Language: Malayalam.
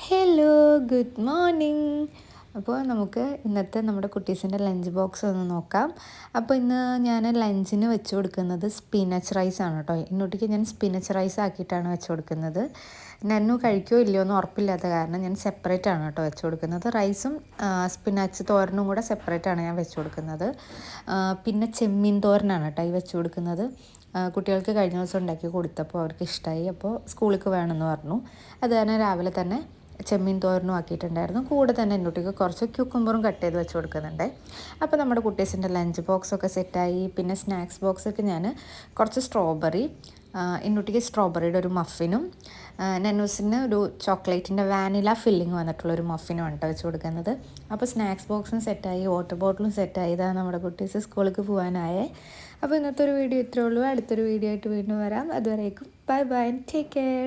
Hello, good morning. അപ്പോൾ നമുക്ക് ഇന്നത്തെ നമ്മുടെ കുട്ടീസിൻ്റെ ലഞ്ച് ബോക്സ് ഒന്ന് നോക്കാം. അപ്പോൾ ഇന്ന് ഞാൻ ലഞ്ചിന് വെച്ച് കൊടുക്കുന്നത് സ്പിനച്ച് റൈസ് ആണ് കേട്ടോ. ഇന്നോട്ടേക്ക് ഞാൻ സ്പിനച്ച് റൈസ് ആക്കിയിട്ടാണ് വെച്ച് കൊടുക്കുന്നത്. നന്നു കഴിക്കുമോ ഇല്ലയോ എന്ന് ഉറപ്പില്ലാത്ത കാരണം ഞാൻ സെപ്പറേറ്റ് ആണ് കേട്ടോ വെച്ച് കൊടുക്കുന്നത്. റൈസും സ്പിനച്ച് തോരനും കൂടെ സെപ്പറേറ്റ് ആണ് ഞാൻ വെച്ച് കൊടുക്കുന്നത്. പിന്നെ ചെമ്മീൻ തോരനാണ് കേട്ടോ ഈ വെച്ച് കൊടുക്കുന്നത്. കുട്ടികൾക്ക് കഴിഞ്ഞ ദിവസം ഉണ്ടാക്കി കൊടുത്തപ്പോൾ അവർക്ക് ഇഷ്ടമായി. അപ്പോൾ സ്കൂളിലേക്ക് വേണമെന്ന് പറഞ്ഞു. അത് കാരണം രാവിലെ തന്നെ ചെമ്മീൻ തോരനും ആക്കിയിട്ടുണ്ടായിരുന്നു. കൂടെ തന്നെ എന്നോട്ടേക്ക് കുറച്ച് ക്യൂക്കമ്പറും കട്ട് ചെയ്ത് വെച്ച് കൊടുക്കുന്നുണ്ട്. അപ്പോൾ നമ്മുടെ കുട്ടീസിൻ്റെ ലഞ്ച് ബോക്സൊക്കെ സെറ്റായി. പിന്നെ സ്നാക്സ് ബോക്സൊക്കെ ഞാൻ കുറച്ച് സ്ട്രോബെറി, എന്നോട്ടേക്ക് സ്ട്രോബെറിയുടെ ഒരു മഫിനും നന്നൂസിന് ഒരു ചോക്ലേറ്റിൻ്റെ വാനില ഫില്ലിങ് വന്നിട്ടുള്ളൊരു മഫിനും ആണ് വെച്ച് കൊടുക്കുന്നത്. അപ്പോൾ സ്നാക്സ് ബോക്സും സെറ്റായി, വാട്ടർ ബോട്ടിലും സെറ്റായി. ഇതാണ് നമ്മുടെ കുട്ടീസ് സ്കൂളിലേക്ക് പോകാനായേ. അപ്പോൾ ഇന്നത്തെ ഒരു വീഡിയോ ഇത്രയേ ഉള്ളൂ. അടുത്തൊരു വീഡിയോ ആയിട്ട് വീണ്ടും വരാം. അതുവരേക്കും ബൈ ബൈ, ടേക്ക് കെയർ.